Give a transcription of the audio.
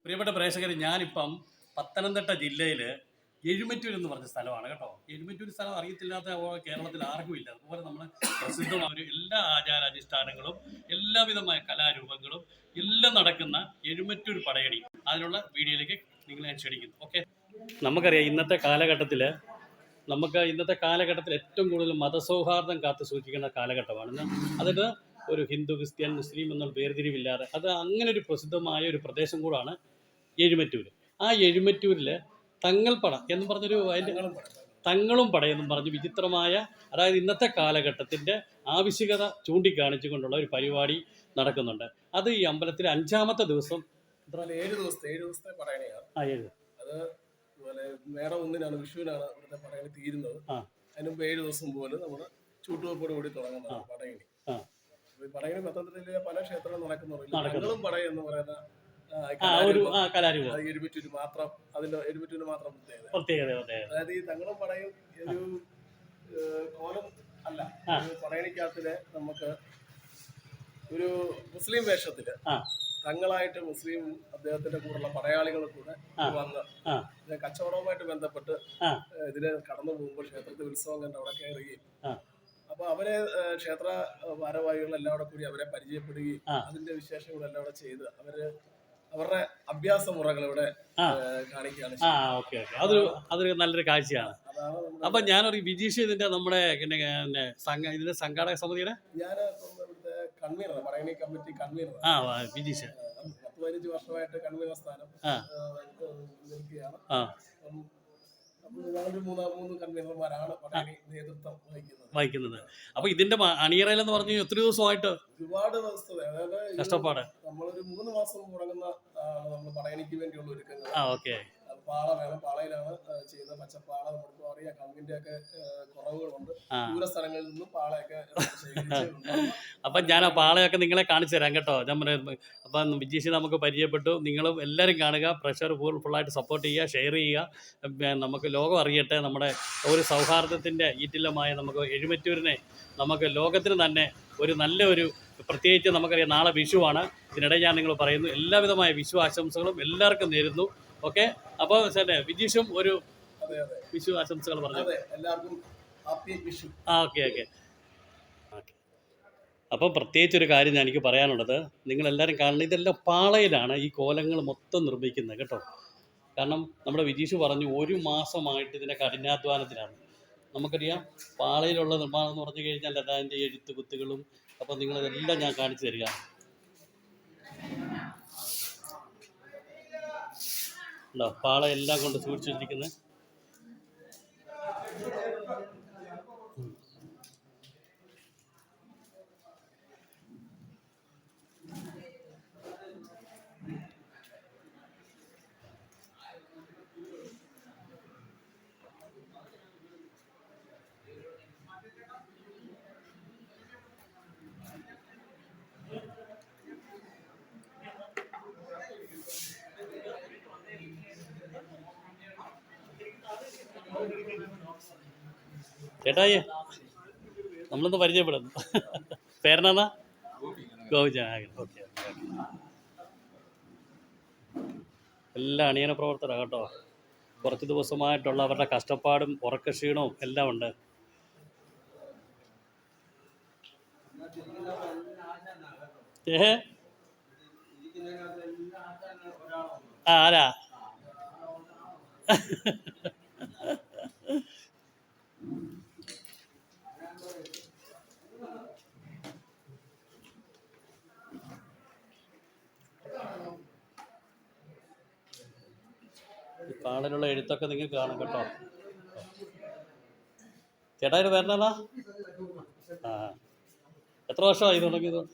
പ്രിയപ്പെട്ട പ്രേക്ഷകർ, ഞാനിപ്പം പത്തനംതിട്ട ജില്ലയിൽ എഴുമറ്റൂർ എന്ന് പറഞ്ഞ സ്ഥലമാണ് കേട്ടോ. എഴുമറ്റൂർ സ്ഥലം അറിയത്തില്ലാത്ത കേരളത്തിൽ ആർക്കും ഇല്ല. അതുപോലെ നമ്മൾ പ്രസിദ്ധമായ എല്ലാ ആചാരാനുഷ്ഠാനങ്ങളും എല്ലാവിധമായ കലാരൂപങ്ങളും എല്ലാം നടക്കുന്ന എഴുമറ്റൂർ പടയണി, അതിനുള്ള വീഡിയോയിലേക്ക് നിങ്ങളെ ക്ഷണിക്കുന്നു. ഓക്കെ, നമുക്കറിയാം ഇന്നത്തെ കാലഘട്ടത്തിൽ ഏറ്റവും കൂടുതൽ മതസൗഹാർദ്ദം കാത്തു സൂക്ഷിക്കുന്ന കാലഘട്ടമാണ്. അതിന് ഒരു ഹിന്ദു, ക്രിസ്ത്യൻ, മുസ്ലിം എന്നുള്ള വേർതിരിവില്ലാതെ അത് അങ്ങനെ ഒരു പ്രസിദ്ധമായ ഒരു പ്രദേശം കൂടാണ് എഴുമറ്റൂർ. ആ എഴുമറ്റൂരിൽ തങ്ങൾപ്പട എന്ന് പറഞ്ഞൊരു അതിൻ്റെ തങ്ങളും പടയെന്നും പറഞ്ഞ് വിചിത്രമായ, അതായത് ഇന്നത്തെ കാലഘട്ടത്തിൻ്റെ ആവശ്യകത ചൂണ്ടിക്കാണിച്ചുകൊണ്ടുള്ള ഒരു പരിപാടി നടക്കുന്നുണ്ട്. അത് ഈ അമ്പലത്തിൽ 5ാമത്തെ ദിവസം 7 ദിവസത്തെ പടയണിയാണ്. അത് വേറെ ഒന്നിനാണ്, വിഷുവിനാണ് ഇവിടുത്തെ പടയണി തീരുന്നത്. അതിന് മുമ്പ് 7 ദിവസം പോലെ നമ്മൾ ചൂട്ടുവെപ്പോട് കൂടി തുടങ്ങുന്നതാണ് പടയണി. പടയണി പത്തനംതിട്ടയിലെ പല ക്ഷേത്രങ്ങളും നടക്കുന്നുണ്ട്. തങ്ങളും പടയ എന്ന് പറയുന്ന എഴുമറ്റൂര് മാത്രം, അതിന്റെ എഴുമറ്റൂര് മാത്രം പ്രത്യേകത. അതായത് ഈ തങ്ങളും പടയും ഒരു കോലം അല്ല, പടയണിക്കകത്തില് നമുക്ക് ഒരു മുസ്ലിം വേഷത്തില് തങ്ങളായിട്ട് മുസ്ലിം അദ്ദേഹത്തിന്റെ കൂടെയുള്ള പടയാളികൾ കൂടെ വന്ന് കച്ചവടവുമായിട്ട് ബന്ധപ്പെട്ട് ഇതിന് കടന്നു പോകുമ്പോൾ ക്ഷേത്രത്തിൽ ഉത്സവം കണ്ട് അവിടെ കയറുകയും അപ്പൊ അവരെ ക്ഷേത്ര ഭാരവാഹികളെല്ലാം കൂടെ കൂടി അവരെ പരിചയപ്പെടുകയും അതിന്റെ വിശേഷങ്ങളെല്ലാം കൂടെ ചെയ്ത് അവരുടെ അഭ്യാസ മുറകൾ ഇവിടെ കാണിക്കുകയാണ്. അതൊരു നല്ലൊരു കാഴ്ചയാണ്. അപ്പൊ ഞാനൊരു വിജീഷ് ഇതിന്റെ നമ്മുടെ ഇതിന്റെ സംഘാടക സമിതിയുടെ ഞാൻ ഇവിടുത്തെ convener, Padayani committee convener. Vijeesh 15 വർഷമായിട്ട് കൺവീനർ സ്ഥാനം നിൽക്കുകയാണ്. മൂന്ന് കൺവീനർമാരാണ് പടയണി നേതൃത്വം വഹിക്കുന്നത്. അപ്പൊ ഇതിന്റെ അണിയറയിലെന്ന് പറഞ്ഞു എത്ര ദിവസമായിട്ട്? ഒരുപാട് ദിവസത്തെ കഷ്ടപ്പാട്. നമ്മളൊരു 3 മാസം മുടങ്ങുന്ന നമ്മൾ പടയണിക്ക് വേണ്ടിയുള്ള ഒരുക്കങ്ങൾ. പാള വേണം, പാളയിലാണ് ചെയ്യുന്നത്. പച്ചപ്പാള നമ്മളിപ്പോ അറിയാം, കമ്പിന്റെ ഒക്കെ കുറവുകളുണ്ട്. ദൂര സ്ഥലങ്ങളിൽ നിന്നും പാളയൊക്കെ. അപ്പൊ ഞാൻ ആ പാളയൊക്കെ നിങ്ങളെ കാണിച്ചു തരാം കേട്ടോ. അപ്പം വിജീഷ് നമുക്ക് പരിചയപ്പെട്ടു. നിങ്ങളും എല്ലാവരും കാണുക, പ്രഷർ ഫുള്ളായിട്ട് സപ്പോർട്ട് ചെയ്യുക, ഷെയർ ചെയ്യുക. നമുക്ക് ലോകം അറിയട്ടെ നമ്മുടെ ഒരു സൗഹാർദ്ദത്തിൻ്റെ ഈറ്റില്ലമായ നമുക്ക് എഴുമറ്റൂരിനെ നമുക്ക് ലോകത്തിന് തന്നെ ഒരു നല്ലൊരു, പ്രത്യേകിച്ച് നമുക്കറിയാം നാളെ വിഷുവാണ്. ഇതിനിടെ ഞാൻ നിങ്ങൾ പറയുന്നു എല്ലാവിധമായ വിഷു ആശംസകളും എല്ലാവർക്കും നേരുന്നു. ഓക്കെ, അപ്പോൾ വിജീഷും ഒരു വിഷു ആശംസകൾ പറഞ്ഞു. എല്ലാവർക്കും ഹാപ്പി വിഷു. ഓക്കെ. അപ്പം പ്രത്യേകിച്ചൊരു കാര്യം എനിക്ക് പറയാനുള്ളത്, നിങ്ങളെല്ലാവരും കാണണം, ഇതെല്ലാം പാളയിലാണ് ഈ കോലങ്ങൾ മൊത്തം നിർമ്മിക്കുന്നത് കേട്ടോ. കാരണം നമ്മുടെ വിജീഷ് പറഞ്ഞു 1 മാസമായിട്ട് ഇതിൻ്റെ കഠിനാധ്വാനത്തിലാണ്. നമുക്കറിയാം പാളയിലുള്ള നിർമ്മാണം എന്ന് പറഞ്ഞു കഴിഞ്ഞാൽ അതിൻ്റെ എഴുത്ത് കുത്തുകളും. അപ്പോൾ നിങ്ങളിതെല്ലാം ഞാൻ കാണിച്ചു തരിക. ഉണ്ടോ പാള എല്ലാം കൊണ്ട് സൂക്ഷിച്ചു വെച്ചിരിക്കുന്നത്. ചേട്ടായി, നമ്മളൊന്ന് പരിചയപ്പെടുന്നു. പേരെന്നാ? ഗോവിചാൻ. ഓക്കെ. എല്ലാ അണിയന പ്രവർത്തകരാണ് കേട്ടോ. കുറച്ച് ദിവസമായിട്ടുള്ള അവരുടെ കഷ്ടപ്പാടും ഉറക്കക്ഷീണവും എല്ലാം ഉണ്ട്. ആരാ? പാളിലുള്ള എഴുത്തൊക്കെ നിങ്ങൾക്ക് കാണാം കേട്ടോ. ചേട്ടാ ഇത് പേരെന്നാ? എത്ര വർഷമായി തുടങ്ങിയത്?